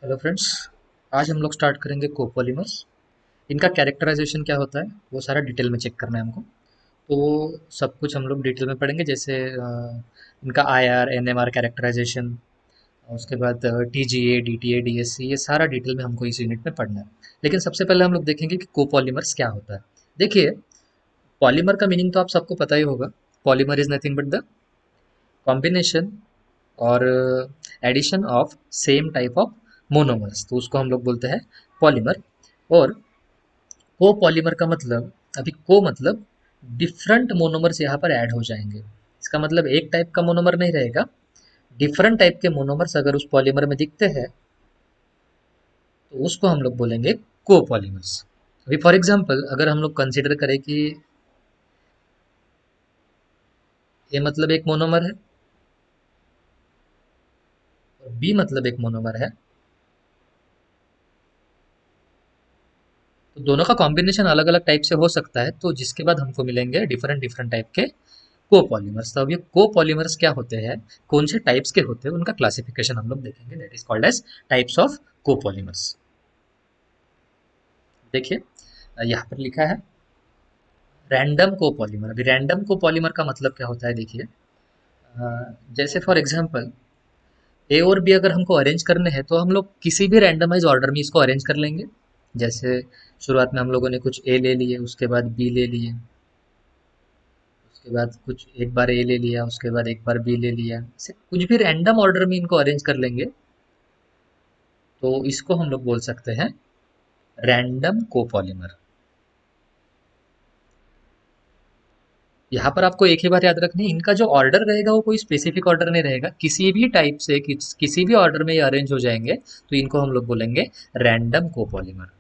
Hello friends. आज हम लोग स्टार्ट करेंगे कोपॉलीमर्स। इनका कैरेक्टराइजेशन क्या होता है वो सारा डिटेल में चेक करना है हमको। तो वो सब कुछ हम लोग डिटेल में पढ़ेंगे, जैसे इनका आईआर एनएमआर कैरेक्टराइजेशन, उसके बाद टीजीए डीटीए डीएससी, ये सारा डिटेल में हमको इस यूनिट में पढ़ना है। लेकिन सबसे पहले हम लोग देखेंगे कि कोपॉलीमर्स क्या होता है। देखिए, पॉलीमर का मीनिंग तो आप सबको पता ही होगा। Polymer is nothing but the combination और addition of same type of monomers, तो उसको हम लोग बोलते हैं पॉलीमर। और को पॉलीमर का मतलब, अभी को मतलब डिफरेंट मोनोमर्स यहाँ पर ऐड हो जाएंगे। इसका मतलब एक टाइप का मोनोमर नहीं रहेगा, डिफरेंट टाइप के मोनोमर्स अगर उस पॉलीमर में दिखते हैं तो उसको हम लोग बोलेंगे को पॉलीमर्स। अभी फॉर एग्जांपल अगर हम लोग कंसिडर करें कि ए मतलब एक मोनोमर है और बी मतलब एक मोनोमर है, तो दोनों का कॉम्बिनेशन अलग अलग टाइप से हो सकता है, तो जिसके बाद हमको मिलेंगे डिफरेंट डिफरेंट टाइप के कोपॉलीमर्स। तो अब ये कोपॉलीमर्स क्या होते हैं, कौन से टाइप्स के होते हैं, उनका क्लासिफिकेशन हम लोग देखेंगे, that is called as types of copolymers. देखिए, यहाँ पर लिखा है रैंडम कोपॉलीमर। अभी रैंडम कोपॉलीमर का मतलब क्या होता है, देखिए, जैसे फॉर एग्जांपल ए और बी अगर हमको अरेंज करने हैं तो हम लोग किसी भी रैंडमाइज ऑर्डर में इसको अरेंज कर लेंगे। जैसे शुरुआत में हम लोगों ने कुछ ए ले लिए, उसके बाद बी ले लिए, उसके बाद कुछ एक बार ए ले लिया, उसके बाद एक बार बी ले लिया, ऐसे कुछ भी रैंडम ऑर्डर में इनको अरेंज कर लेंगे, तो इसको हम लोग बोल सकते हैं रैंडम कोपॉलीमर। यहाँ पर आपको एक ही बात याद रखनी है, इनका जो ऑर्डर रहेगा वो कोई स्पेसिफिक ऑर्डर नहीं रहेगा, किसी भी टाइप से किसी भी ऑर्डर में ये अरेंज हो जाएंगे, तो इनको हम लोग बोलेंगे रैंडम कोपॉलीमर।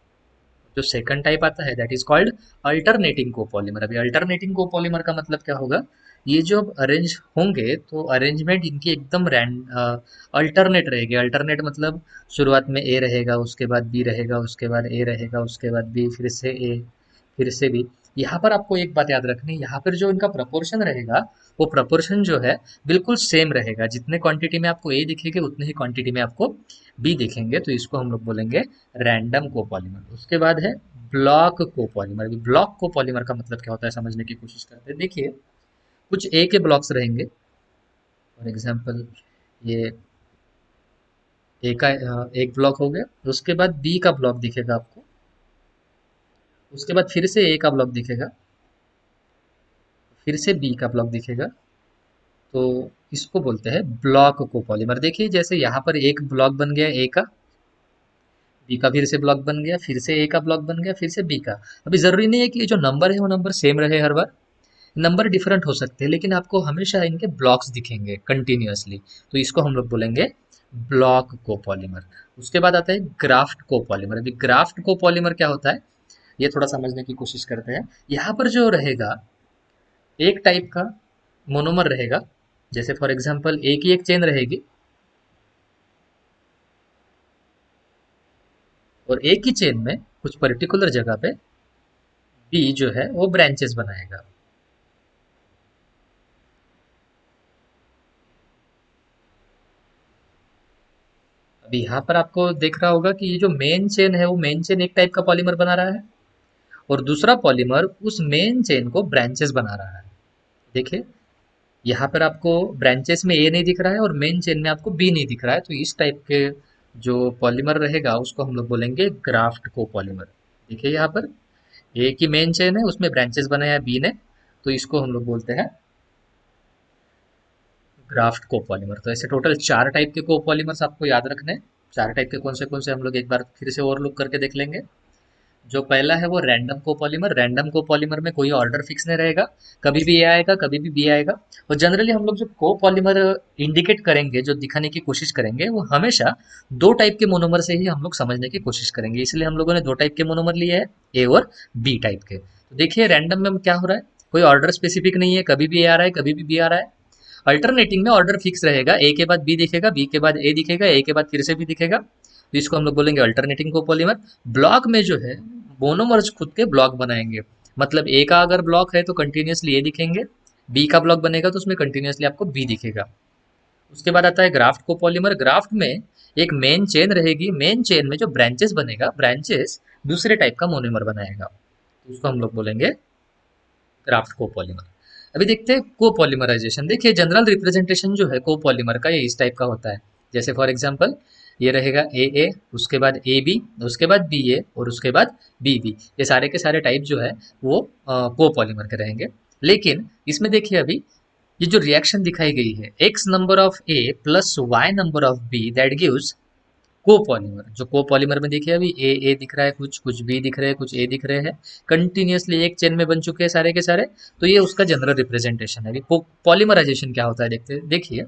जो सेकंड टाइप आता है that is called alternating copolymer. अभी अल्टरनेटिंग कोपॉलीमर का मतलब क्या होगा, ये जो अरेंज होंगे तो अरेंजमेंट इनकी एकदम अल्टरनेट रहेगी। अल्टरनेट मतलब शुरुआत में ए रहेगा, उसके बाद बी रहेगा, उसके बाद ए रहेगा, उसके बाद बी, फिर से ए, फिर से बी। यहाँ पर आपको एक बात याद रखनी है, यहाँ पर जो इनका प्रपोर्शन रहेगा वो प्रपोर्शन जो है बिल्कुल सेम रहेगा। जितने क्वांटिटी में आपको ए दिखेंगे उतने ही क्वांटिटी में आपको बी दिखेंगे, तो इसको हम लोग बोलेंगे रैंडम कोपॉलीमर। उसके बाद है ब्लॉक कोपॉलीमर। ब्लॉक कोपॉलीमर का मतलब क्या होता है समझने की कोशिश करते हैं। देखिए, कुछ ए के ब्लॉक्स रहेंगे, फॉर एग्जांपल ये ए का एक ब्लॉक हो गया, उसके बाद बी का ब्लॉक दिखेगा आपको, उसके बाद फिर से ए का ब्लॉक दिखेगा, फिर से बी का ब्लॉक दिखेगा, तो इसको बोलते हैं ब्लॉक कोपॉलीमर। देखिए, जैसे यहाँ पर एक ब्लॉक बन गया ए का, बी का फिर से ब्लॉक बन गया, फिर से ए का ब्लॉक बन गया, फिर से बी का। अभी जरूरी नहीं है कि ये जो नंबर है वो नंबर सेम रहे हर बार, नंबर डिफरेंट हो सकते हैं, लेकिन आपको हमेशा इनके ब्लॉक्स दिखेंगे कंटिन्यूअसली, तो इसको हम लोग बोलेंगे ब्लॉक कोपॉलीमर। उसके बाद आता है ग्राफ्ट कोपॉलीमर। अभी ग्राफ्ट कोपॉलीमर क्या होता है ये थोड़ा समझने की कोशिश करते हैं। यहाँ पर जो रहेगा एक टाइप का मोनोमर रहेगा, जैसे फॉर एग्जांपल ए की एक चेन रहेगी और ए की चेन में कुछ पर्टिकुलर जगह पे बी जो है वो ब्रांचेस बनाएगा। अभी यहाँ पर आपको देख रहा होगा कि ये जो मेन चेन है वो मेन चेन एक टाइप का पॉलीमर बना रहा है, और दूसरा पॉलीमर उस मेन चेन को ब्रांचेस बना रहा है। देखिए, यहाँ पर आपको ब्रांचेस में ए नहीं दिख रहा है और मेन चेन में आपको बी नहीं दिख रहा है, तो इस टाइप के जो पॉलीमर रहेगा उसको हम लोग बोलेंगे ग्राफ्ट को पॉलीमर। देखिए, यहाँ पर ए की मेन चेन है, उसमें ब्रांचेस बनाया है बी ने, तो इसको हम लोग बोलते हैं ग्राफ्ट कोपॉलीमर। तो ऐसे टोटल चार टाइप के कोपॉलीमर्स आपको याद रखने हैं। चार टाइप के कौन से हम लोग एक बार फिर से और लुक करके देख लेंगे। जो पहला है वो रैंडम कोपॉलीमर। रैंडम कोपॉलीमर में कोई ऑर्डर फिक्स नहीं रहेगा, कभी भी ए आएगा, कभी भी बी आएगा। और जनरली हम लोग जो कोपॉलीमर इंडिकेट करेंगे, जो दिखाने की कोशिश करेंगे, वो हमेशा दो टाइप के मोनोमर से ही हम लोग समझने की कोशिश करेंगे, इसलिए हम लोगों ने दो टाइप के मोनोमर लिए हैं, ए और बी टाइप के। तो देखिए, रैंडम में क्या हो रहा है, कोई ऑर्डर स्पेसिफिक नहीं है, कभी भी ए आ रहा है, कभी भी बी आ रहा है। अल्टरनेटिंग में ऑर्डर फिक्स रहेगा, ए के बाद बी दिखेगा, बी के बाद ए दिखेगा, ए के बाद फिर से बी दिखेगा, तो इसको हम लोग बोलेंगे अल्टरनेटिंग कोपॉलीमर। ब्लॉक में जो है मोनोमर्स खुद के ब्लॉक बनाएंगे, मतलब ए का अगर ब्लॉक है तो कंटिन्यूसली ए दिखेंगे, बी का ब्लॉक बनेगा तो उसमें कंटिन्यूसली आपको बी दिखेगा। उसके बाद आता है ग्राफ्ट कोपॉलीमर। ग्राफ्ट में एक मेन चेन रहेगी, मेन चेन में जो ब्रांचेस बनेगा, ब्रांचेस दूसरे टाइप का मोनोमर बनाएगा, तो उसको हम लोग बोलेंगे क्राफ्ट कोपॉलीमर। अभी देखते हैं कोपॉलीमराइजेशन। देखिए जनरल रिप्रेजेंटेशन जो है कोपॉलीमर का ये इस टाइप का होता है। जैसे फॉर एग्जांपल ये रहेगा ए, उसके बाद ए बी, उसके बाद बी ए, और उसके बाद बी बी। ये सारे के सारे टाइप जो है वो कोपॉलीमर के रहेंगे। लेकिन इसमें देखिए अभी ये जो रिएक्शन दिखाई गई है, x number of A plus Y number of b that gives copolymer. जो कोपॉलीमर में देखिए अभी ए दिख रहा है, कुछ कुछ बी दिख रहे हैं, कुछ ए दिख रहे हैं, कंटिन्यूअसली एक चेन में बन चुके हैं सारे के सारे। तो ये उसका जनरल रिप्रेजेंटेशन है। अभी पॉलीमराइजेशन क्या होता है देखते हैं। देखिए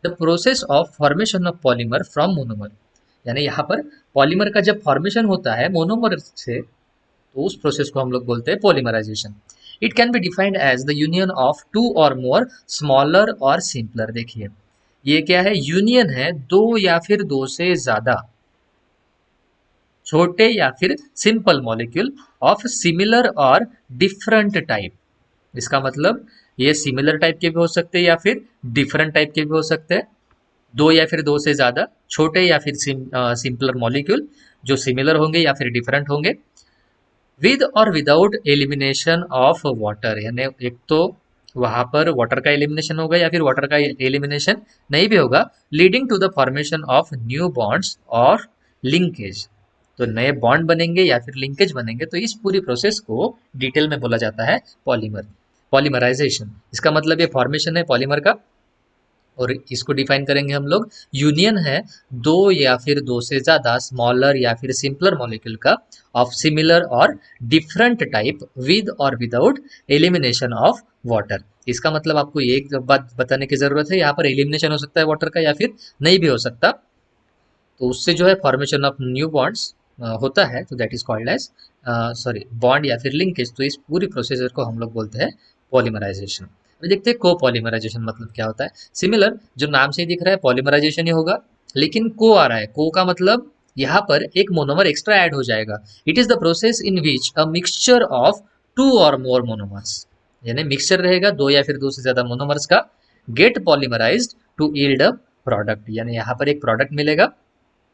the process of formation of polymer from monomer, यानी यहाँ पर पॉलीमर का जब फॉर्मेशन होता है मोनोमर से, तो उस प्रोसेस को हम लोग बोलते हैं polymerization. It can be defined as the union of two or more smaller और सिंपलर। देखिए ये क्या है, यूनियन है दो या फिर दो से ज्यादा छोटे या फिर सिंपल मॉलिक्यूल ऑफ सिमिलर और डिफरेंट टाइप। इसका मतलब ये सिमिलर टाइप के भी हो सकते हैं या फिर डिफरेंट टाइप के भी हो सकते हैं। दो या फिर दो से ज्यादा छोटे या फिर सिंपलर मॉलिक्यूल जो सिमिलर होंगे या फिर डिफरेंट होंगे, विद और विदाउट एलिमिनेशन ऑफ वाटर। यानी एक तो वहां पर वाटर का एलिमिनेशन होगा या फिर वाटर का एलिमिनेशन नहीं भी होगा, leading to the formation of new bonds और लिंकेज। तो नए बॉन्ड बनेंगे या फिर लिंकेज बनेंगे, तो इस पूरी प्रोसेस को डिटेल में बोला जाता है पॉलीमर पॉलीमराइजेशन। इसका मतलब ये फॉर्मेशन है पॉलीमर का, और इसको डिफाइन करेंगे हम लोग, यूनियन है दो या फिर दो से ज्यादा स्मॉलर या फिर सिंपलर मॉलिक्यूल का ऑफ सिमिलर और डिफरेंट टाइप विद और विदाउट एलिमिनेशन ऑफ वाटर। इसका मतलब आपको ये एक बात बताने की जरूरत है, यहाँ पर एलिमिनेशन हो सकता है वाटर का या फिर नहीं भी हो सकता, तो उससे जो है फॉर्मेशन ऑफ न्यू बॉन्ड्स होता है, तो that is called as sorry bond या फिर लिंकेज। तो इस पूरी प्रोसीजर को हम लोग बोलते हैं पॉलीमराइजेशन। अभी देखते हैं को पॉलीमराइजेशन मतलब क्या होता है। सिमिलर जो नाम से ही दिख रहा है पॉलीमराइजेशन ही होगा, लेकिन को आ रहा है, को का मतलब यहाँ पर एक मोनोमर एक्स्ट्रा ऐड हो जाएगा। It is the process in which a mixture of two or more monomers, यानी मिक्सचर रहेगा दो या फिर दो से ज्यादा मोनोमर्स का, get polymerised to yield a product, यानी यहाँ पर एक प्रोडक्ट मिलेगा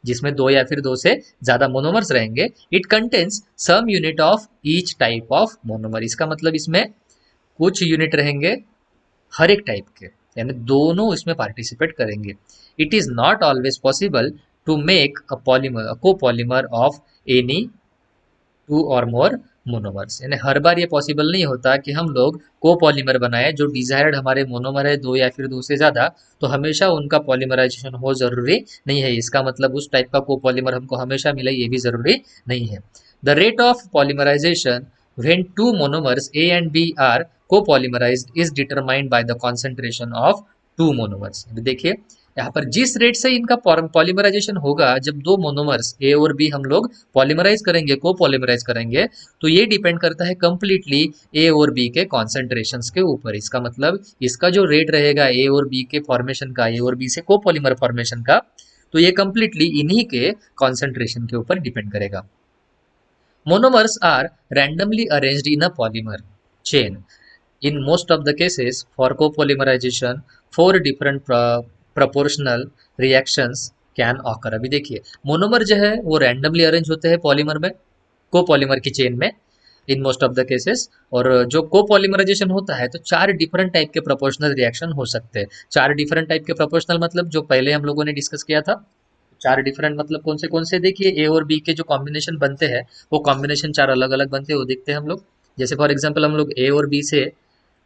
जिसमें दो या फिर दो से ज्यादा मोनोमर्स रहेंगे। It contains some unit of each type of monomer. इसका मतलब इसमें कुछ यूनिट रहेंगे हर एक टाइप के, यानी दोनों इसमें पार्टिसिपेट करेंगे। It is not always possible to make a polymer copolymer of any two or more monomers, यानी हर बार ये पॉसिबल नहीं होता कि हम लोग को पॉलीमर बनाए जो डिजायर्ड हमारे मोनोमर है दो या फिर दो से ज्यादा, तो हमेशा उनका पॉलीमराइजेशन हो जरूरी नहीं है। इसका मतलब उस टाइप का को पॉलीमर हमको हमेशा मिले ये भी जरूरी नहीं है। The rate of polymerization when two monomers A and B are co-polymerized is determined by the concentration of two monomers। देखिए यहाँ पर जिस रेट से इनका पॉलीमराइजेशन होगा, जब दो मोनोमर्स ए और बी हम लोग पॉलीमराइज करेंगे, को पॉलीमराइज करेंगे, तो ये डिपेंड करता है कंप्लीटली ए और बी के कॉन्सेंट्रेशंस के ऊपर। इसका मतलब इसका जो रेट रहेगा ए और बी के फॉर्मेशन का, ए और बी से को पॉलीमर फॉर्मेशन का, तो ये कंप्लीटली इन्हीं के कॉन्सेंट्रेशन के ऊपर डिपेंड करेगा। Monomers are randomly arranged in a polymer chain. In most of the cases, for copolymerization, four different proportional reactions can occur। अभी देखिए मोनोमर जो है वो रैंडमली अरेंज होते हैं पॉलीमर में, कोपॉलीमर की चेन में, in most of the cases. और जो कोपॉलीमराइजेशन होता है तो चार डिफरेंट टाइप के प्रोपोर्शनल रिएक्शन हो सकते हैं। चार डिफरेंट टाइप के प्रोपोर्शनल मतलब जो पहले हम लोगों ने डिस्कस किया था, चार डिफरेंट मतलब कौन से देखिए ए और बी के जो कॉम्बिनेशन बनते हैं वो कॉम्बिनेशन चार अलग अलग बनते हैं, वो देखते हैं हम लोग। जैसे फॉर एग्जांपल हम लोग ए और बी से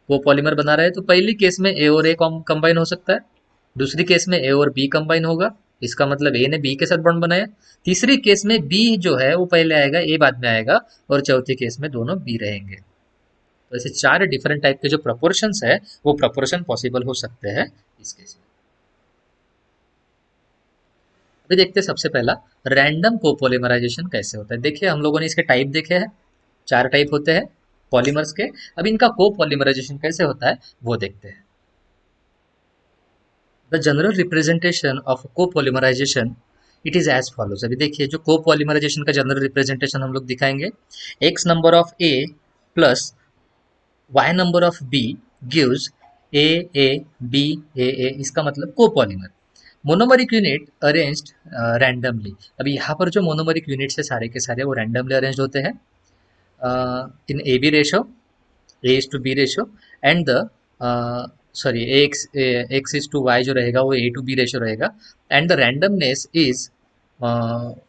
वो पॉलीमर बना रहे हैं, तो पहली केस में ए और ए कंबाइन हो सकता है, दूसरी केस में ए और बी कंबाइन होगा, इसका मतलब ए ने बी के साथ बॉन्ड बनाया। तीसरी केस में बी जो है वो पहले आएगा, ए बाद में आएगा, और चौथी केस में दोनों बी रहेंगे। तो ऐसे चार डिफरेंट टाइप के जो प्रपोर्शंस है वो प्रपोर्शन पॉसिबल हो सकते हैं इस केस में। अभी देखते हैं सबसे पहला रैंडम कोपोलिमराइजेशन कैसे होता है। देखिए हम लोगों ने इसके टाइप देखे हैं, चार टाइप होते हैं पॉलीमर्स के। अब इनका कोपोलिमराइजेशन कैसे होता है वो देखते हैं। The general representation of copolymerisation it is as follows. अभी देखिए जो कोपोलिमराइजेशन का जनरल रिप्रेजेंटेशन हम लोग दिखाएंगे, X number of A plus Y number of B gives A A B A A, इसका मतलब copolymer. Monomeric unit arranged randomly. अभी यहाँ पर जो मोनोमरिक यूनिट्स है सारे के सारे वो रैंडमली अरेंज होते हैं in A B ratio, A is to B ratio, and the sorry X is to Y जो रहेगा वो ए टू बी रेशो रहेगा, and the randomness is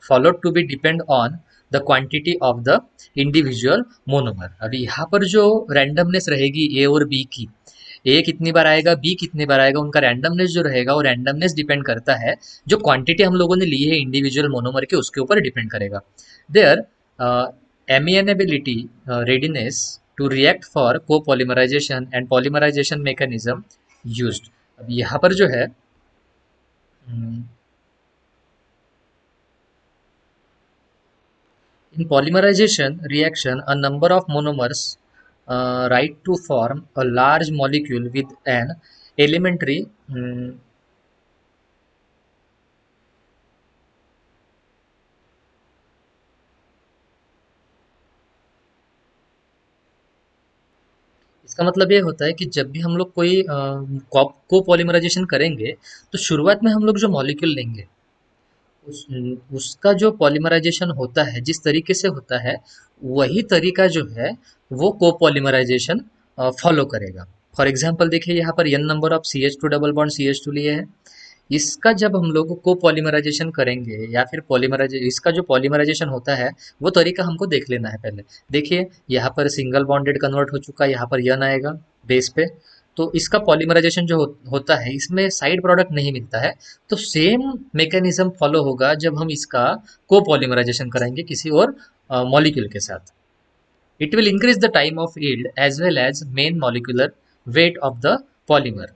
followed to be depend on the quantity of the individual monomer। अभी यहाँ पर जो randomness रहेगी ए और बी की, ए कितनी बार आएगा बी कितनी बार आएगा, उनका रैंडमनेस जो रहेगा वो रैंडमनेस डिपेंड करता है जो क्वांटिटी हम लोगों ने ली है इंडिविजुअल मोनोमर के उसके ऊपर डिपेंड करेगा। Their amenability readiness to react for co-polymerization and polymerization mechanism used। अब यहाँ पर जो है in polymerization reaction, a number of monomers right to form a large molecule with an elementary इसका मतलब ये होता है कि जब भी हम लोग कोई को पॉलीमराइजेशन करेंगे तो शुरुआत में हम लोग जो मॉलिक्यूल लेंगे उस उसका जो पॉलीमराइजेशन होता है जिस तरीके से होता है वही तरीका जो है वो कोपॉलीमराइजेशन फॉलो करेगा। फॉर एग्जांपल देखिए यहाँ पर n number of CH2 double bond CH2 लिए है। इसका जब हम लोग को पॉलीमराइजेशन करेंगे या फिर पॉलीमराइजे इसका जो पॉलीमराइजेशन होता है वो तरीका हमको देख लेना है पहले। देखिए यहाँ पर सिंगल बॉन्डेड कन्वर्ट हो चुका है, यहाँ पर n आएगा बेस पे, तो इसका पॉलीमराइजेशन जो होता है इसमें साइड प्रोडक्ट नहीं मिलता है। तो सेम मैकेनिज्म फॉलो होगा जब हम इसका को पॉलीमराइजेशन करेंगे किसी और मॉलिक्यूल के साथ। It will increase the time of yield as well as mean molecular weight of the polymer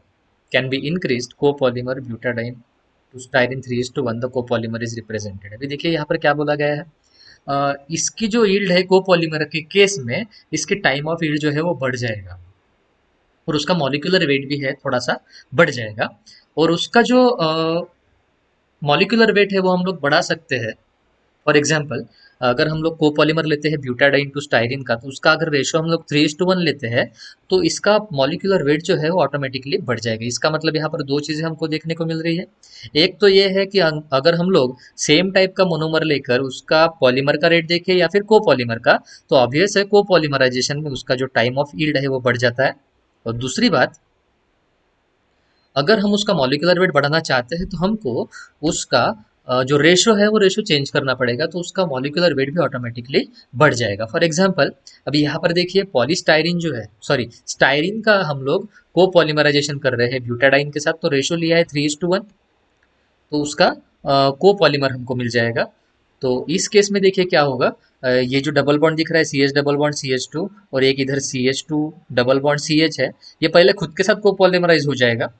can be increased copolymer butadiene to styrene 3:1 the copolymer is represented. अभी देखिए यहाँ पर क्या बोला गया है, इसकी जो यील्ड है कोपॉलीमर के केस में इसकी टाइम ऑफ यील्ड जो है वो बढ़ जाएगा और उसका मॉलिक्यूलर वेट भी है थोड़ा सा बढ़ जाएगा, और उसका जो मॉलिक्यूलर वेट है वो हम लोग बढ़ा सकते हैं। फॉर एग्जाम्पल अगर हम लोग कोपॉलीमर लेते हैं ब्यूटाडाइन टू स्टाइरिन का तो उसका अगर रेशो हम लोग 3:1 लेते हैं तो इसका मॉलिक्यूलर वेट जो है वो ऑटोमेटिकली बढ़ जाएगा। इसका मतलब यहाँ पर दो चीज़ें हमको देखने को मिल रही है। एक तो ये है कि अगर हम लोग सेम टाइप का मोनोमर लेकर उसका पॉलीमर का रेट देखें या फिर कोपॉलीमर का, तो ऑब्वियस है कोपॉलीमराइजेशन में उसका जो टाइम ऑफ यील्ड है वो बढ़ जाता है। और दूसरी बात, अगर हम उसका मॉलिक्यूलर वेट बढ़ाना चाहते हैं तो हमको उसका जो रेशो है वो रेशो चेंज करना पड़ेगा, तो उसका मॉलिक्यूलर वेट भी ऑटोमेटिकली बढ़ जाएगा। फॉर एग्जांपल अभी यहाँ पर देखिए पॉलीस्टाइरिन जो है सॉरी स्टाइरिन का हम लोग को पॉलीमराइजेशन कर रहे हैं ब्यूटाडाइन के साथ, तो रेशो लिया है 3:1, तो उसका को पॉलीमर हमको मिल जाएगा। तो इस केस में देखिए क्या होगा, ये जो डबल बॉन्ड दिख रहा है CH डबल बॉन्ड CH2 और एक इधर CH2 डबल बॉन्ड CH है, ये पहले खुद के साथ को पॉलीमराइज हो जाएगा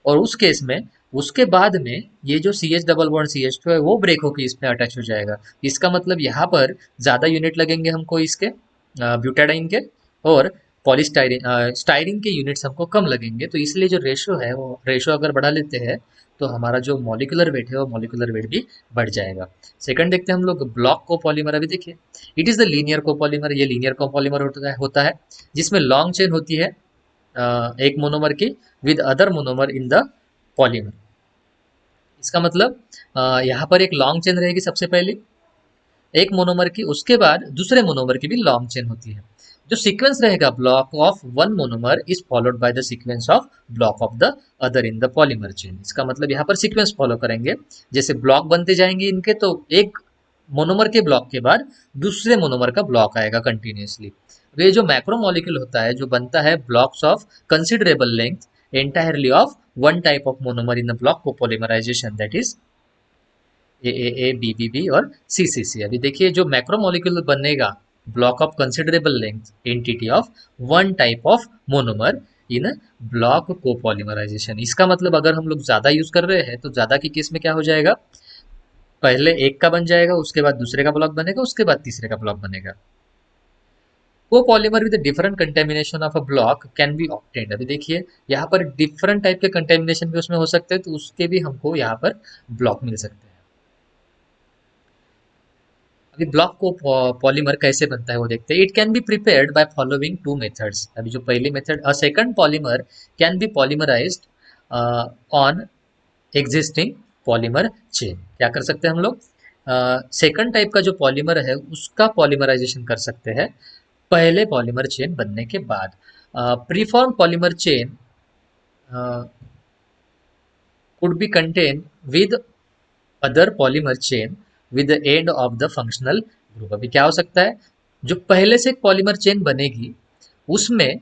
और उस केस में उसके बाद में ये जो CH डबल बॉन्ड CH2 है वो ब्रेक होकर इसमें अटैच हो जाएगा। इसका मतलब यहाँ पर ज़्यादा यूनिट लगेंगे हमको इसके ब्यूटाडाइन के, और पॉलीस्टाइरिन स्टाइरिन के यूनिट्स हमको कम लगेंगे, तो इसलिए जो रेशो है वो रेशो अगर बढ़ा लेते हैं तो हमारा जो मॉलिक्यूलर वेट है वो मॉलिक्यूलर वेट भी बढ़ जाएगा। सेकंड देखते हैं हम लोग ब्लॉक कोपॉलीमर। अभी देखिए it is the linear copolymer, ये लीनियर कोपॉलीमर होता है जिसमें लॉन्ग चेन होती है एक मोनोमर की with other monomer in the polymer. इसका मतलब यहाँ पर एक लॉन्ग चेन रहेगी सबसे पहले एक मोनोमर की, उसके बाद दूसरे मोनोमर की भी लॉन्ग चेन होती है। जो सीक्वेंस रहेगा block of one monomer is followed by the sequence of block of the other in the polymer chain. इसका मतलब यहाँ पर सीक्वेंस फॉलो करेंगे, जैसे ब्लॉक बनते जाएंगे इनके तो एक मोनोमर के ब्लॉक के बाद दूसरे मोनोमर का ब्लॉक आएगा कंटिन्यूसली। ये जो मैक्रो मॉलिक्यूल होता है जो बनता है blocks of considerable length entirely of one type of monomer in the block copolymerization, that is AAA, BBB और CCC। अभी देखिए जो मैक्रोमोलिक्यूल बनेगा block of considerable length entity of one type of monomer in block copolymerisation. इसका मतलब अगर हम लोग ज़्यादा यूज़ कर रहे हैं तो ज़्यादा की केस में क्या हो जाएगा, पहले एक का बन जाएगा उसके बाद दूसरे का ब्लॉक बनेगा उसके बाद तीसरे का ब्लॉक बनेगा। Copolymer with different contamination of a block can be obtained. अभी देखिए यहाँ पर डिफरेंट टाइप के कंटेमिनेशन भी उसमें हो सकते हैं, तो उसके भी हमको यहाँ पर ब्लॉक मिल सकते हैं। अभी ब्लॉक को पॉलीमर कैसे बनता है वो देखते हैं। It can be prepared by following two methods. अभी जो पहली method, a second polymer can be polymerised on existing polymer chain. क्या कर सकते हैं हम लोग? सेकंड टाइप का जो पॉलीमर है उसका पॉलीमराइजेशन कर सकते हैं पहले पॉलीमर चेन बनने के बाद। Preform polymer chain could be contained with other polymer chain with the end of the functional group। अभी क्या हो सकता है, जो पहले से एक पॉलीमर चेन बनेगी उसमें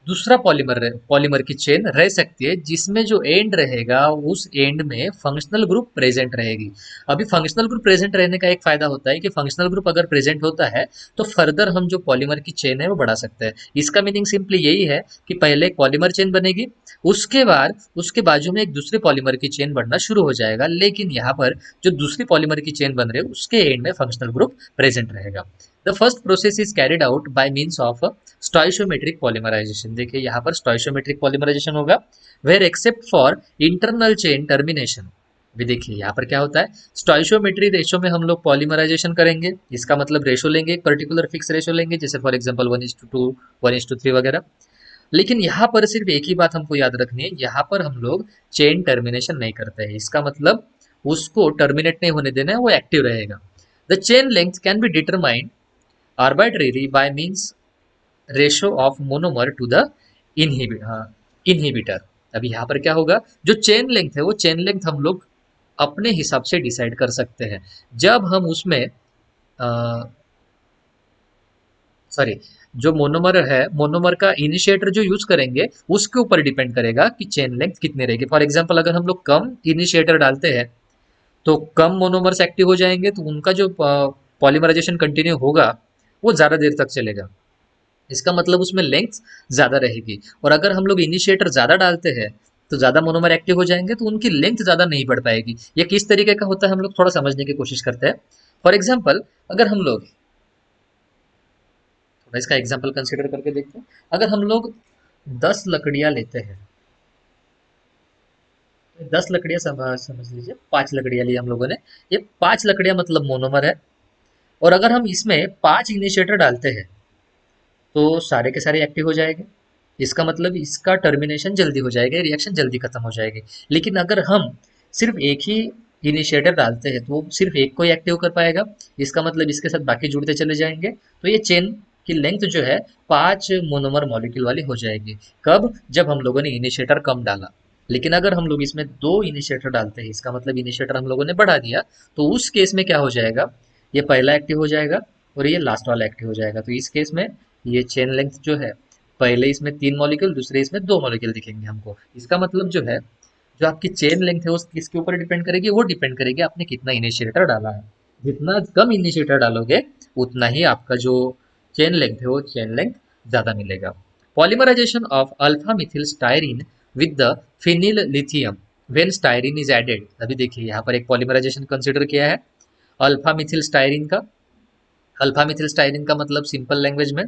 दूसरा पॉलीमर की चेन रह सकती है जिसमें जो एंड रहेगा उस एंड में फंक्शनल ग्रुप प्रेजेंट रहेगी। अभी फंक्शनल ग्रुप प्रेजेंट रहने का एक फायदा होता है कि फंक्शनल ग्रुप अगर प्रेजेंट होता है तो फर्दर हम जो पॉलीमर की चेन है वो बढ़ा सकते हैं। इसका मीनिंग सिंपली यही है कि पहले एक पॉलीमर चेन बनेगी, उसके बाद उसके बाजू में एक दूसरे पॉलीमर की चेन बनना शुरू हो जाएगा, लेकिन यहाँ पर जो दूसरी पॉलीमर की चेन बन रही है उसके एंड में फंक्शनल ग्रुप प्रेजेंट रहेगा। The first process is carried out by means of stoichiometric polymerization. देखिए यहाँ पर स्टोइशियोमेट्रिक पॉलीमराइजेशन होगा, where except for internal chain termination. भी देखिए यहाँ पर क्या होता है, स्टोइशियोमेट्री रेशो में हम लोग पॉलीमराइजेशन करेंगे। इसका मतलब रेशो लेंगे, एक पर्टिकुलर फिक्स रेशो लेंगे, जैसे फॉर एग्जांपल 1:2, 1:3 वगैरह। लेकिन यहाँ पर सिर्फ एक ही बात हमको याद रखनी है, यहाँ पर हम लोग चेन टर्मिनेशन नहीं करते हैं। इसका मतलब उसको टर्मिनेट नहीं होने देना है, वो एक्टिव रहेगा। The chain length can be determined arbitrarily by means ratio of monomer to the inhibitor. अभी यहाँ पर क्या होगा, जो चेन लेंथ है वो चेन लेंथ हम लोग अपने हिसाब से डिसाइड कर सकते हैं जब हम उसमें सॉरी, जो मोनोमर है मोनोमर का इनिशिएटर जो यूज करेंगे उसके ऊपर डिपेंड करेगा कि चेन लेंथ कितनी रहेगी। फॉर एग्जांपल अगर हम लोग कम इनिशिएटर डालते हैं तो कम मोनोमर्स एक्टिव हो जाएंगे, तो उनका जो पॉलीमराइजेशन कंटिन्यू होगा वो ज़्यादा देर तक चलेगा। इसका मतलब उसमें लेंथ ज़्यादा रहेगी। और अगर हम लोग इनिशिएटर ज़्यादा डालते हैं तो ज़्यादा मोनोमर एक्टिव हो जाएंगे, तो उनकी लेंथ ज़्यादा नहीं बढ़ पाएगी। ये किस तरीके का होता है हम लोग थोड़ा समझने की कोशिश करते हैं। फॉर एग्जाम्पल अगर हम लोग थोड़ा इसका एग्जाम्पल कंसिडर करके देखते हैं, अगर हम लोग 10 लकड़ियाँ लेते हैं, 10 लकड़ियाँ समझ लीजिए, 5 लकड़ियाँ ली हम लोगों ने, ये 5 लकड़ियाँ मतलब मोनोमर है। और अगर हम इसमें 5 इनिशिएटर डालते हैं तो सारे के सारे एक्टिव हो जाएंगे। इसका मतलब इसका टर्मिनेशन जल्दी हो जाएगा, रिएक्शन जल्दी खत्म हो जाएगी। लेकिन अगर हम सिर्फ एक ही इनिशिएटर डालते हैं तो वो सिर्फ एक को ही एक्टिव कर पाएगा। इसका मतलब इसके साथ बाकी जुड़ते चले जाएंगे, तो ये चेन की लेंथ जो है 5 मोनोमर मॉलिक्यूल वाली हो जाएगी। कब? जब हम लोगों ने इनिशिएटर कम डाला। लेकिन अगर हम लोग इसमें 2 इनिशिएटर डालते हैं, इसका मतलब इनिशिएटर हम लोगों ने बढ़ा दिया, तो उस केस में क्या हो जाएगा, ये पहला एक्टिव हो जाएगा और ये लास्ट वाला एक्टिव हो जाएगा। तो इस केस में ये चेन लेंथ जो है, पहले इसमें 3 मॉलिक्यूल, दूसरे इसमें 2 मॉलिक्यूल दिखेंगे हमको। इसका मतलब जो है, जो आपकी चेन लेंथ है वो किसके ऊपर डिपेंड करेगी, वो डिपेंड करेगी आपने कितना इनिशिएटर डाला है। जितना कम इनिशिएटर डालोगे उतना ही आपका जो चेन लेंथ है वो चेन लेंथ ज्यादा मिलेगा। Polymerization of alpha methyl styrene with the phenyl lithium when styrene is added. अभी देखिए यहाँ पर एक पॉलीमराइजेशन कंसिडर किया है अल्फा मिथिल स्टायरीन का। अल्फा मिथिल स्टाइरिन का मतलब सिंपल लैंग्वेज में,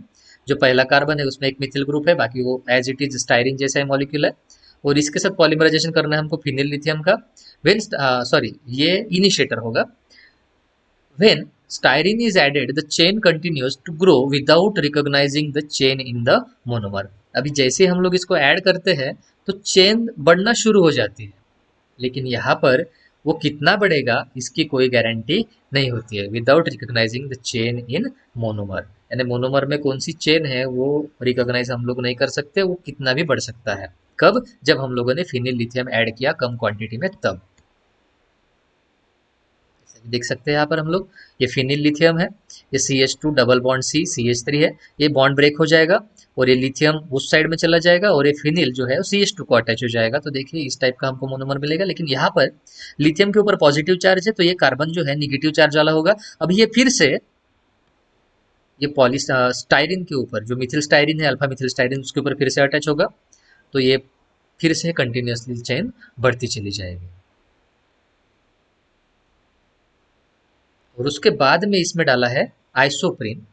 जो पहला कार्बन है उसमें एक मिथिल ग्रुप है, बाकी वो एज इट इज स्टाइरिन जैसा ही मॉलिक्यूल है। और इसके साथ पॉलीमराइजेशन करना है हमको फिनिल लिथियम का। व्हेन सॉरी, ये इनिशिएटर होगा। When styrene is added the chain continues to grow without recognizing the chain in the monomer. अभी जैसे हम लोग इसको ऐड करते हैं तो चेन बढ़ना शुरू हो जाती है, लेकिन यहाँ पर वो कितना बढ़ेगा इसकी कोई गारंटी नहीं होती है। Without recognizing the chain in monomer, यानी मोनोमर में कौन सी चेन है वो रिकॉग्नाइज हम लोग नहीं कर सकते, वो कितना भी बढ़ सकता है। कब? जब हम लोगों ने फिनिल लिथियम ऐड किया कम क्वांटिटी में तब। देख सकते हैं यहाँ पर हम लोग, ये फिनिल लिथियम है, ये CH2 double bond C CH3 है, ये बॉन्ड ब्रेक हो जाएगा और ये लिथियम उस साइड में चला जाएगा और ये फिनिल जो है वो CH2 को अटैच हो जाएगा। तो देखिए इस टाइप का हमको मोनोमर मिलेगा। लेकिन यहाँ पर लिथियम के ऊपर पॉजिटिव चार्ज है तो ये कार्बन जो है निगेटिव चार्ज वाला होगा। अब ये फिर से ये पॉली स्टाइरिन के ऊपर, जो मिथिल स्टाइरिन है अल्फा मिथिल स्टाइरिन, उसके ऊपर फिर से अटैच होगा, तो ये फिर से कंटिन्यूसली चेन बढ़ती चली जाएगी। और उसके बाद में इसमें डाला है आइसोप्रीन,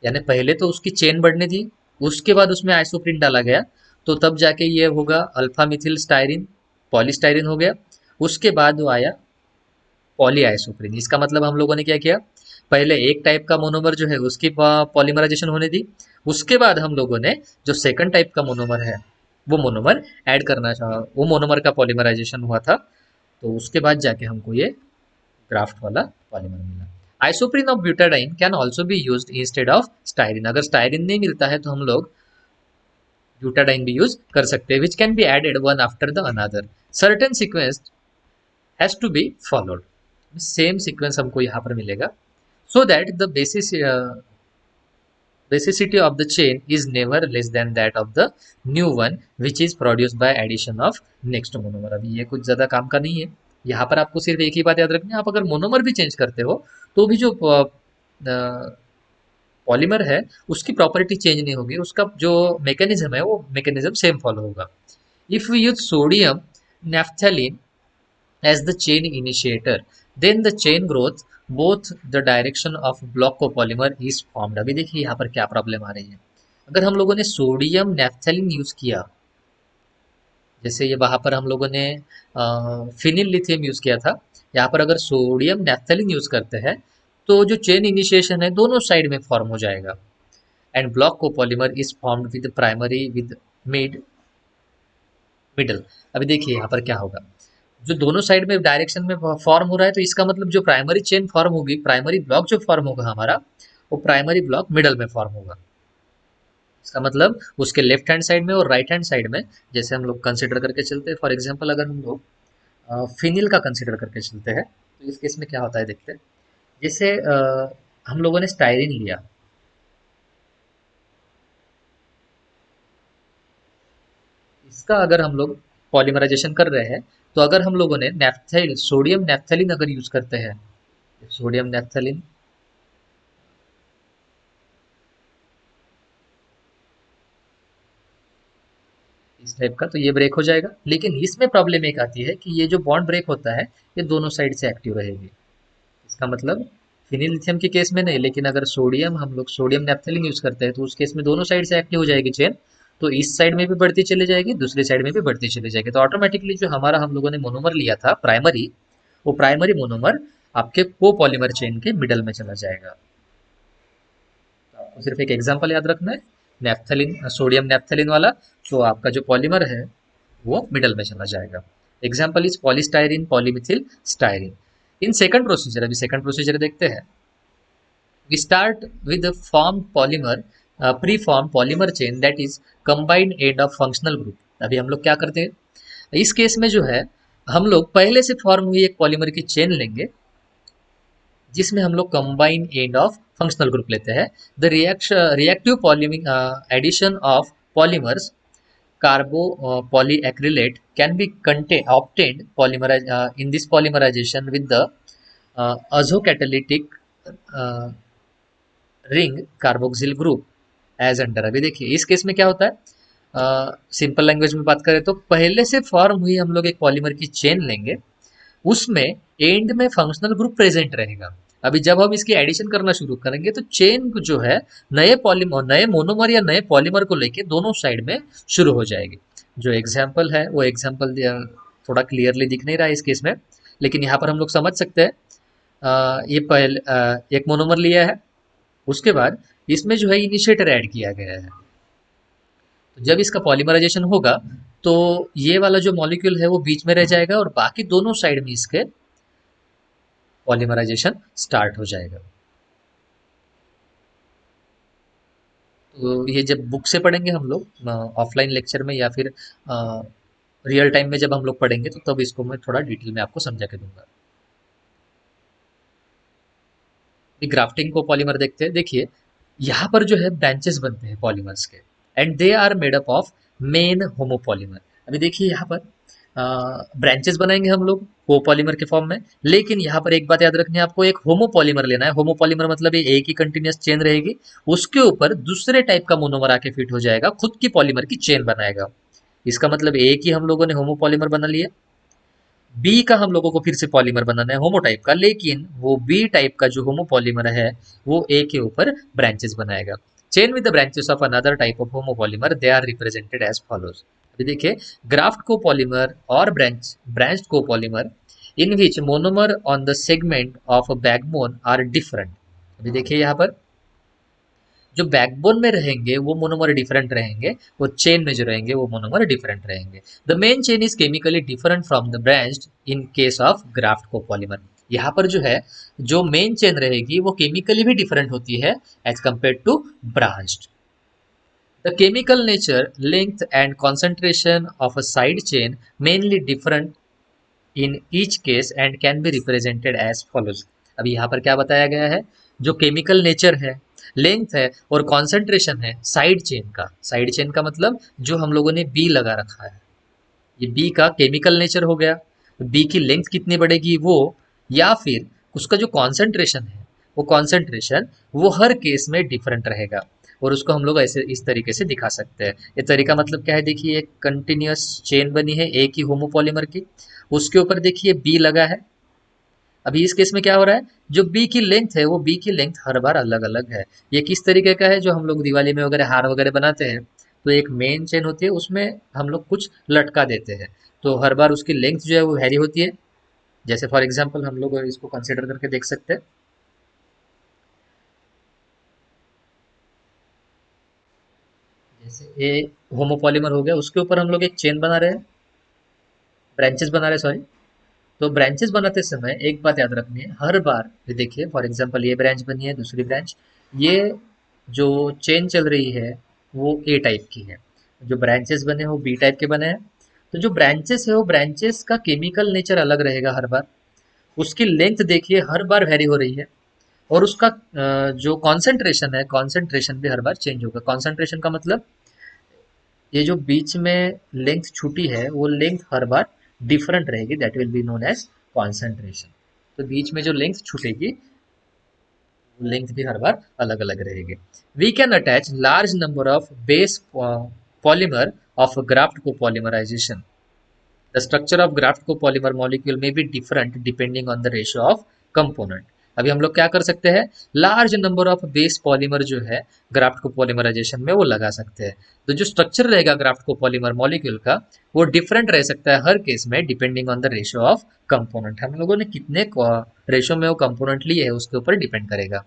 यानी पहले तो उसकी चेन बढ़ने थी, उसके बाद उसमें आइसोप्रीन डाला गया, तो तब जाके ये होगा अल्फा मिथिल स्टाइरिन, पॉलीस्टाइरिन हो गया। उसके बाद वो आया पॉली आइसोप्रीन। इसका मतलब हम लोगों ने क्या किया, पहले एक टाइप का मोनोमर जो है उसकी पॉलीमराइजेशन होने दी, उसके बाद हम लोगों ने जो सेकंड टाइप का मोनोमर है वो मोनोमर ऐड करना चाहा, वो मोनोमर का पॉलीमराइजेशन हुआ था तो उसके बाद जाके हमको ये ग्राफ्ट वाला पॉलीमर मिला। Isoprene of butadiene can also be use instead of styrene. अगर स्टायरिन नहीं मिलता है तो हम लोग ब्यूटाडाइन भी यूज कर सकते हैं, which can be added one after the another. Certain sequence has to be followed. Same sequence हमको यहाँ पर मिलेगा, so that the basicity of the chain is never less than that of the new one which is produced by addition of next monomer। अभी ये कुछ ज़्यादा काम का नहीं है, यहाँ पर आपको सिर्फ एक ही बात याद रखनी है, आप अगर मोनोमर भी चेंज करते हो तो भी जो पॉलीमर है उसकी प्रॉपर्टी चेंज नहीं होगी, उसका जो मैकेनिज्म है वो मैकेनिज्म सेम फॉलो होगा। If we use sodium naphthalene as the chain initiator, then the chain growth both the direction of block copolymer is formed। अभी देखिए यहाँ पर क्या प्रॉब्लम आ रही है। अगर हम लोगों ने सोडियम नेफ्थेलिन यूज किया, जैसे ये वहाँ पर हम लोगों ने फिनिल लिथियम यूज किया था, यहाँ पर अगर सोडियम नेफ्थेलिन यूज करते हैं तो जो चेन इनिशिएशन है दोनों साइड में फॉर्म हो जाएगा, and block copolymer is formed with primary with middle. अभी देखिए यहाँ पर क्या होगा, जो दोनों साइड में डायरेक्शन में फॉर्म हो रहा है तो इसका मतलब जो प्राइमरी चेन फॉर्म होगी, प्राइमरी ब्लॉक जो फॉर्म होगा हमारा, वो प्राइमरी ब्लॉक मिडल में फॉर्म होगा। इसका मतलब उसके लेफ्ट हैंड साइड में और राइट हैंड साइड में, जैसे हम लोग कंसिडर करके चलते हैं, फॉर एग्जांपल अगर हम लोग फिनिल का कंसिडर करके चलते हैं तो इस केस में क्या होता है देखते हैं। जैसे हम लोगों ने स्टायरिन लिया, इसका अगर हम लोग पॉलीमराइजेशन कर रहे हैं तो अगर हम लोगों ने नेफ्थाइल सोडियम नेफ्थेलिन अगर यूज करते हैं, सोडियम नेफ्थेलिन इस टाइप का, तो ये ब्रेक हो जाएगा। लेकिन इसमें प्रॉब्लम एक आती है कि ये जो बॉन्ड ब्रेक होता है ये दोनों साइड से एक्टिव रहेगी। इसका मतलब फिनिल लिथियम के केस में नहीं, लेकिन अगर सोडियम हम लोग सोडियम नेफ्थेलिन यूज करते हैं तो उस केस में दोनों साइड से एक्टिव हो जाएगी चेन, तो इस साइड में भी बढ़ती चली जाएगी, दूसरी साइड में भी बढ़ती चली जाएगी। तो ऑटोमेटिकली जो हमारा हम लोगों ने मोनोमर लिया था प्राइमरी, वो प्राइमरी मोनोमर आपके को पॉलीमर चेन के मिडल में चला जाएगा। तो आपको सिर्फ एक एग्जांपल याद रखना है, नेफ्थेलिन सोडियम नेफ्थेलिन वाला, तो आपका जो पॉलीमर है वो मिडल में चला जाएगा। Example is polystyrene polymethyl styrene. In second procedure, अभी सेकंड प्रोसीजर देखते हैं। We start with the formed polymer, pre-formed polymer chain that is combined end of functional group। अभी हम लोग क्या करते हैं इस केस में, जो है हम लोग पहले से फॉर्म हुई एक पॉलीमर की चेन लेंगे जिसमें हम लोग combine end of functional group लेते हैं। The reactive polymeric addition of polymers carbo polyacrylate can be obtained in this polymerization with the azocatalytic uh, ring carboxyl group as under. अभी देखिए इस केस में क्या होता है, सिंपल लैंग्वेज में बात करें तो पहले से फॉर्म हुई हम लोग एक पॉलीमर की चेन लेंगे, उसमें एंड में फंक्शनल ग्रुप प्रेजेंट रहेगा। अभी जब हम इसकी एडिशन करना शुरू करेंगे तो चेन जो है नए पॉलीमर, नए मोनोमर या नए पॉलीमर को लेके दोनों साइड में शुरू हो जाएगी। जो एग्जाम्पल है वो एग्जाम्पल थोड़ा क्लियरली दिख नहीं रहा है इस केस में, लेकिन यहाँ पर हम लोग समझ सकते हैं। ये पहले एक मोनोमर लिया है, उसके बाद इसमें जो है इनिशिएटर ऐड किया गया है, तो जब इसका पॉलीमराइजेशन होगा तो ये वाला जो मॉलिक्यूल है वो बीच में रह जाएगा और बाकी दोनों साइड में इसके पॉलीमराइजेशन स्टार्ट हो जाएगा। तो ये जब बुक से पढ़ेंगे हम लोग ऑफलाइन लेक्चर में या फिर रियल टाइम में जब हम लोग पढ़ेंगे तो तब इसको मैं थोड़ा डिटेल में आपको समझा के दूंगा। ग्राफ्टिंग को पॉलीमर देखते हैं। देखिए यहाँ पर जो है ब्रांचेस बनते हैं पॉलीमर्स के, and they are made up of main homopolymer. अभी देखिए यहाँ पर ब्रांचेस बनाएंगे हम लोग कोपॉलीमर के फॉर्म में, लेकिन यहाँ पर एक बात याद रखनी है आपको, एक होमोपॉलीमर लेना है। होमोपॉलीमर मतलब ये एक ही कंटिन्यूस चेन रहेगी, उसके ऊपर दूसरे टाइप का मोनोमर आके फिट हो जाएगा, खुद की पॉलीमर की चेन बनाएगा। इसका मतलब एक ही हम लोगों ने होमोपॉलीमर बना लिया, बी का हम लोगों को फिर से पॉलीमर बनाना है होमो टाइप का, लेकिन वो बी टाइप का जो होमो पॉलीमर है वो ए के ऊपर ब्रांचेस बनाएगा। Chain with the branches of another type of homo polymer, they are represented as follows. अभी देखिए ग्राफ्ट को पॉलीमर और branched copolymer in which monomer on the segment of backbone are different. अभी देखिए यहाँ पर जो backbone में रहेंगे वो मोनोमर डिफरेंट रहेंगे, वो चेन में जो रहेंगे वो मोनोमर डिफरेंट रहेंगे। The main chain is chemically different from the branched in case of graft copolymer. यहाँ पर जो है, जो मेन चेन रहेगी वो केमिकली भी डिफरेंट होती है as compare to branched. The chemical nature, length and concentration of a side chain mainly different in each case and can be represented as follows। अभी यहाँ पर क्या बताया गया है, जो केमिकल नेचर है, लेंथ है और कॉन्सेंट्रेशन है साइड चेन का। साइड चेन का मतलब जो हम लोगों ने बी लगा रखा है, ये बी का केमिकल नेचर हो गया, बी की लेंथ कितनी बढ़ेगी वो, या फिर उसका जो कॉन्सेंट्रेशन है वो कॉन्सेंट्रेशन वो हर केस में डिफरेंट रहेगा। और उसको हम लोग ऐसे इस तरीके से दिखा सकते हैं। ये तरीका मतलब क्या है, देखिए एक कंटिन्यूअस चेन बनी है एक ही होमोपॉलीमर की, उसके ऊपर देखिए बी लगा है। अभी इस केस में क्या हो रहा है, जो बी की लेंथ है वो बी की लेंथ हर बार अलग अलग है। ये किस तरीके का है, जो हम लोग दिवाली में वगैरह हार वगैरह बनाते हैं तो एक मेन चेन होती है, उसमें हम लोग कुछ लटका देते हैं, तो हर बार उसकी लेंथ जो है वो हैरी होती है। जैसे फॉर एग्जांपल हम लोग इसको कंसिडर करके देख सकते हैं। जैसे ये होमोपॉलीमर हो गया, उसके ऊपर हम लोग एक चेन बना रहे हैं, ब्रांचेस बना रहे हैं सॉरी। तो ब्रांचेस बनाते समय एक बात याद रखनी है, हर बार ये देखिए फॉर एग्जांपल ये ब्रांच बनी है, दूसरी ब्रांच, ये जो चेन चल रही है वो ए टाइप की है, जो ब्रांचेस बने हैं वो बी टाइप के बने हैं। तो जो ब्रांचेस है वो ब्रांचेस का केमिकल नेचर अलग रहेगा हर बार, उसकी लेंथ देखिए हर बार वेरी हो रही है, और उसका जो कॉन्सेंट्रेशन है कॉन्सेंट्रेशन भी हर बार चेंज होगा। कॉन्सेंट्रेशन का मतलब ये जो बीच में लेंथ छुटी है वो लेंथ हर बार डिफरेंट रहेगी, that will be known as concentration. तो बीच में जो लेंथ छूटेगी वो लेंथ भी हर बार अलग अलग रहेगी। We can attach large number of base polymer of graft copolymerization. The structure of graft copolymer molecule may be different depending on the ratio of component। अभी हम लोग क्या कर सकते हैं, large number of base polymer जो है graft को पॉलीमराइजेशन में वो लगा सकते हैं। तो जो स्ट्रक्चर रहेगा ग्राफ्ट को पॉलीमर मॉलिक्यूल का वो डिफरेंट रह सकता है हर केस में, depending on the ratio of component. हम लोगों ने कितने रेशियो में वो कंपोनेंट लिए है उसके ऊपर डिपेंड करेगा।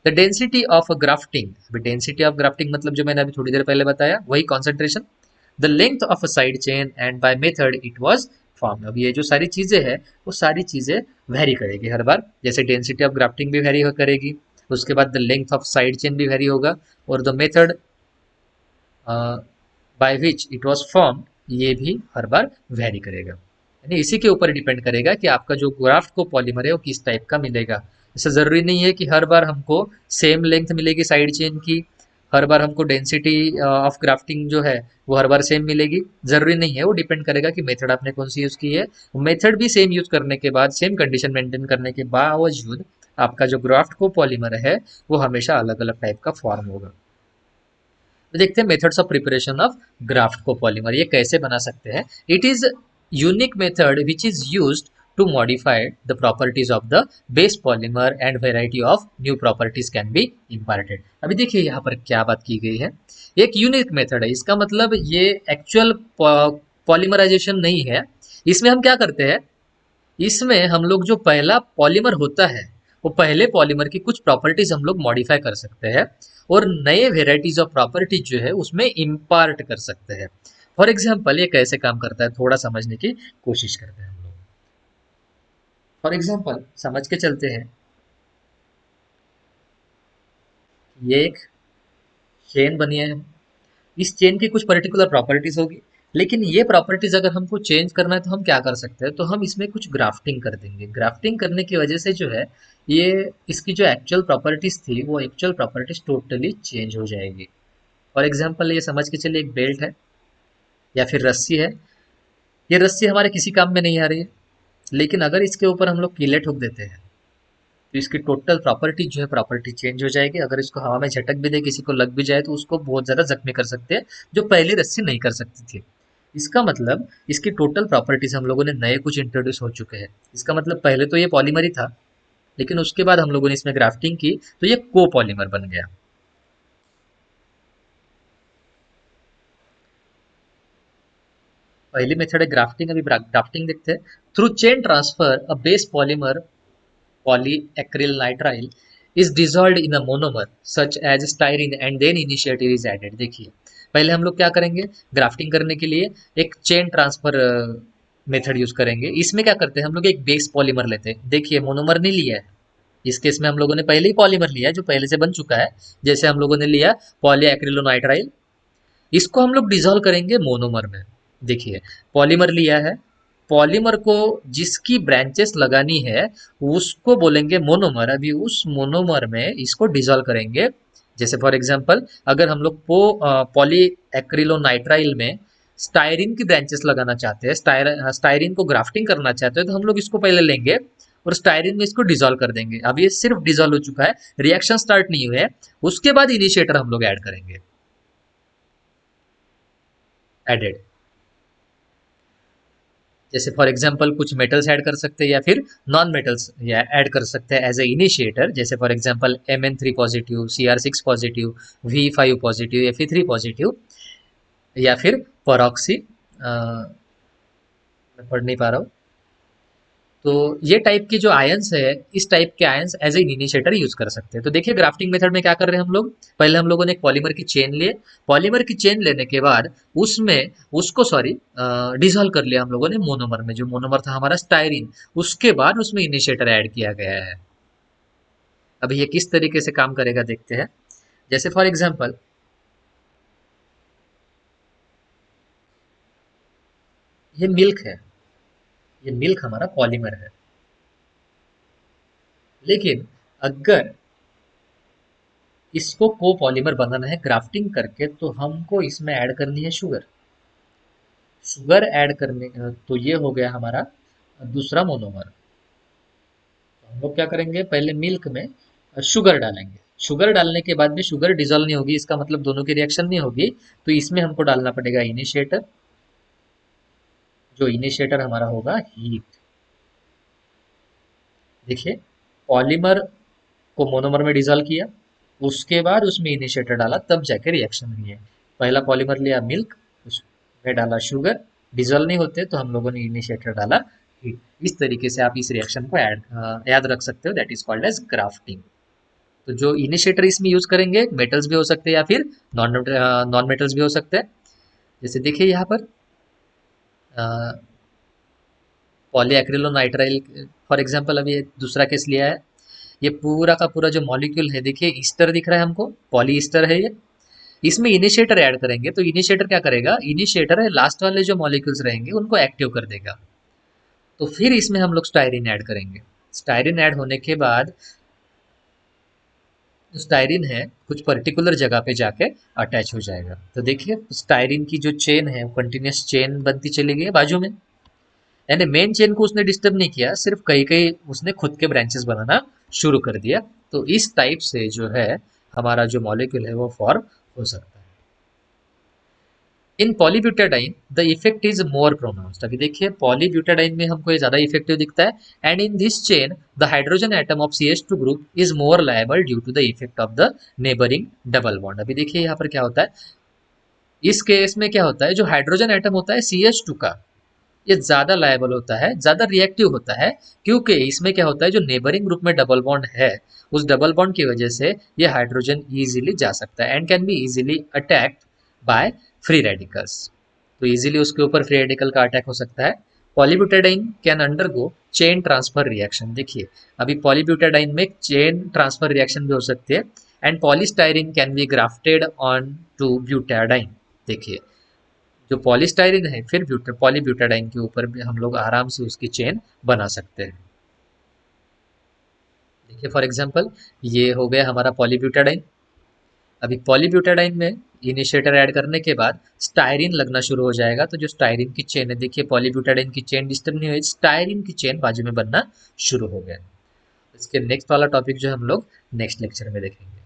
द डेंसिटी ऑफ ग्राफ्टिंग, अभी डेंसिटी ऑफ ग्राफ्टिंग मतलब जो मैंने अभी थोड़ी देर पहले बताया वही concentration. The length of a side chain and by method it was form. अब ये जो सारी चीजें हैं वो सारी चीजें वेरी करेगी हर बार, जैसे डेंसिटी ऑफ ग्राफ्टिंग भी वेरी करेगी, उसके बाद the length of side chain भी वेरी होगा, और the method by which it was form ये भी हर बार वेरी करेगा। यानी इसी के ऊपर डिपेंड करेगा कि आपका जो ग्राफ्ट को पॉलीमर है वो किस टाइप का मिलेगा। ऐसा जरूरी नहीं है कि हर बार हमको सेम लेंथ मिलेगी साइड चेन की, हर बार हमको डेंसिटी ऑफ ग्राफ्टिंग जो है वो हर बार सेम मिलेगी, जरूरी नहीं है। वो डिपेंड करेगा कि मेथड आपने कौन सी यूज की है। मेथड भी सेम यूज करने के बाद, सेम कंडीशन मेंटेन करने के बावजूद आपका जो ग्राफ्ट को पॉलीमर है वो हमेशा अलग अलग टाइप का फॉर्म होगा। तो देखते हैं methods of preparation of graft copolymer, ये कैसे बना सकते हैं। It is unique method which is used to modify the properties of the base polymer and variety of new properties can be imparted. अभी देखिए यहाँ पर क्या बात की गई है, एक यूनिक मेथड है, इसका मतलब ये एक्चुअल पॉलीमराइजेशन नहीं है। इसमें हम क्या करते हैं, इसमें हम लोग जो पहला पॉलीमर होता है वो पहले पॉलीमर की कुछ प्रॉपर्टीज हम लोग मॉडिफाई कर सकते हैं, और नए वेराइटीज ऑफ प्रॉपर्टीज जो है उसमें इम्पार्ट कर सकते हैं। फॉर एग्जाम्पल ये कैसे काम करता है थोड़ा समझने की कोशिश करते हैं हम लोग। फॉर एग्जाम्पल समझ के चलते हैं, ये एक चेन बनी है, इस चेन की कुछ पर्टिकुलर प्रॉपर्टीज होगी, लेकिन ये प्रॉपर्टीज अगर हमको चेंज करना है तो हम क्या कर सकते हैं, तो हम इसमें कुछ ग्राफ्टिंग कर देंगे। ग्राफ्टिंग करने की वजह से जो है ये इसकी जो एक्चुअल प्रॉपर्टीज थी वो एक्चुअल प्रॉपर्टीज टोटली चेंज हो जाएगी। फॉर एग्जाम्पल ये समझ के चलिए एक बेल्ट है या फिर रस्सी है, ये रस्सी हमारे किसी काम में नहीं आ रही है, लेकिन अगर इसके ऊपर हम लोग कीलें ठोक देते हैं तो इसकी टोटल प्रॉपर्टी जो है प्रॉपर्टी चेंज हो जाएगी। अगर इसको हवा में झटक भी दे, किसी को लग भी जाए तो उसको बहुत ज़्यादा जख्मी कर सकते हैं, जो पहली रस्सी नहीं कर सकती थी। इसका मतलब इसकी टोटल प्रॉपर्टीज हम लोगों ने नए कुछ इंट्रोड्यूस हो चुके हैं। इसका मतलब पहले तो ये पॉलीमर ही था, लेकिन उसके बाद हम लोगों ने इसमें ग्राफ्टिंग की तो ये को पॉलीमर बन गया। पहली मेथड है ग्राफ्टिंग, अभी ग्राफ्टिंग देखते हैं। Through chain transfer a base polymer polyacryl nitrile is dissolve in a monomer such as styrene and then initiator is added. देखिए पहले हम लोग क्या करेंगे, ग्राफ्टिंग करने के लिए एक चेन ट्रांसफर मेथड यूज करेंगे। इसमें क्या करते हैं हम लोग, एक बेस पॉलीमर लेते हैं। देखिए मोनोमर नहीं लिया है इस केस में, हम लोगों ने पहले ही पॉलीमर लिया है जो पहले से बन चुका है। जैसे हम लोगों ने लिया पॉलीएक्रिलोनाइट्राइल, इसको हम लोग डिसॉल्व करेंगे मोनोमर में। देखिए पॉलीमर लिया है, पॉलीमर को जिसकी ब्रांचेस लगानी है उसको बोलेंगे मोनोमर। अभी उस मोनोमर में इसको डिसॉल्व करेंगे। जैसे फॉर एग्जांपल अगर हम लोग पॉली एक्रिलोनाइट्राइल में स्टायरिन की ब्रांचेस लगाना चाहते हैं, स्टायरिन को ग्राफ्टिंग करना चाहते हैं, तो हम लोग इसको पहले लेंगे और स्टायरिन में इसको डिसॉल्व कर देंगे। अब ये सिर्फ डिसॉल्व हो चुका है, रिएक्शन स्टार्ट नहीं हुए है। उसके बाद इनिशिएटर हम लोग ऐड करेंगे, एडेड। जैसे फॉर एग्जांपल कुछ मेटल्स ऐड कर सकते हैं या फिर नॉन मेटल्स या ऐड कर सकते हैं एज ए इनिशिएटर। जैसे for example Mn3 positive, Cr6 positive, V5 positive, Fe3 positive, या फिर परॉक्सी, मैं पढ़ नहीं पा रहा हूँ। तो ये टाइप के जो आयंस है, इस टाइप के ions as a initiator use कर सकते हैं। तो देखिए ग्राफ्टिंग मेथड में क्या कर रहे हैं हम लोग, पहले हम लोगों ने एक पॉलीमर की चेन लिए, पॉलीमर की चेन लेने के बाद उसमें उसको डिसॉल्व कर लिया हम लोगों ने मोनोमर में, जो मोनोमर था हमारा स्टायरिन। उसके बाद उसमें इनिशिएटर ऐड किया गया है। अभी ये किस तरीके से काम करेगा देखते हैं। जैसे फॉर एग्जाम्पल ये मिल्क है, ये मिल्क हमारा पॉलीमर है। लेकिन अगर इसको कोपॉलीमर बनाना है ग्राफ्टिंग करके, तो हमको इसमें ऐड करनी है शुगर। शुगर ऐड करने तो ये हो गया हमारा दूसरा मोनोमर। तो हम लोग क्या करेंगे, पहले मिल्क में शुगर डालेंगे। शुगर डालने के बाद भी शुगर डिजोल्व नहीं होगी, इसका मतलब दोनों की रिएक्शन नहीं होगी। तो इसमें हमको डालना पड़ेगा इनिशिएटर, जो इनिशिएटर हमारा होगा हीट। देखिए पॉलीमर को मोनोमर में डिजोल्व किया, उसके बाद उसमें इनिशिएटर डाला, तब जाके रिएक्शन हुई है। पहला पॉलीमर लिया मिल्क, उसमें डाला शुगर, डिजोल्व नहीं होते तो हम लोगों ने इनिशिएटर डाला हीट। इस तरीके से आप इस रिएक्शन को याद रख सकते हो, that is called as grafting. तो जो इनिशिएटर इसमें यूज करेंगे मेटल्स भी हो सकते हैं या फिर नॉन मेटल्स भी हो सकते हैं। जैसे देखिए यहाँ पर पॉलीएक्रिलोनाइट्राइल फॉर एग्जांपल, अभी दूसरा केस लिया है। ये पूरा का पूरा जो मॉलिक्यूल है, देखिए ईस्टर दिख रहा है हमको, पॉली ईस्टर है ये। इसमें इनिशिएटर ऐड करेंगे तो इनिशिएटर क्या करेगा, इनिशिएटर है लास्ट वाले जो मॉलिक्यूल्स रहेंगे उनको एक्टिव कर देगा। तो फिर इसमें हम लोग स्टायरिन ऐड करेंगे। स्टायरिन ऐड होने के बाद स्टायरिन है कुछ पर्टिकुलर जगह पे जाके अटैच हो जाएगा। तो देखिए स्टायरिन की जो चेन है वो कंटिन्यूस चेन बनती चली गई है बाजू में, यानी मेन चेन को उसने डिस्टर्ब नहीं किया, सिर्फ कहीं कहीं उसने खुद के ब्रांचेस बनाना शुरू कर दिया। तो इस टाइप से जो है हमारा जो मॉलिक्यूल है वो फॉर्म हो सकता है। In polybutadiene the effect is more pronounced. अभी देखिए पॉलीब्यूटाडाइन में हमको ये ज्यादा इफेक्टिव दिखता है। And in this chain the hydrogen atom of CH2 group is more labile due to the effect of the neighbouring double bond. अभी देखिए यहाँ पर क्या होता है, इस केस में क्या होता है, जो हाइड्रोजन एटम होता है CH2 का, ये ज्यादा लायबल होता है, ज्यादा रिएक्टिव होता है। क्योंकि इसमें क्या होता है, जो नेबरिंग ग्रुप में डबल बॉन्ड है, उस डबल बॉन्ड की वजह से ये हाइड्रोजन इजीली जा सकता है and can be easily attacked by free radicals. तो इजीली उसके ऊपर फ्री रेडिकल का अटैक हो सकता है। Polybutadiene can undergo chain transfer reaction. देखिए अभी पॉलीब्यूटाडाइन में चेन ट्रांसफर रिएक्शन भी हो सकती है। And polystyrene can be grafted on to butadiene. देखिए जो पॉलीस्टाइरिन है फिर पॉलीब्यूटाडाइन के ऊपर भी हम लोग आराम से उसकी चेन बना सकते हैं। देखिए फॉर एग्जांपल ये हो गया हमारा पॉलीब्यूटाडाइन। अभी पॉलीब्यूटाडाइन में इनिशिएटर ऐड करने के बाद स्टायरिन लगना शुरू हो जाएगा। तो जो स्टायरिन की चेन है, देखिए पॉलीब्यूटाडाइन की चेन डिस्टर्ब नहीं हुई, स्टायरिन की चेन बाजू में बनना शुरू हो गया। इसके नेक्स्ट वाला टॉपिक जो हम लोग नेक्स्ट लेक्चर में देखेंगे।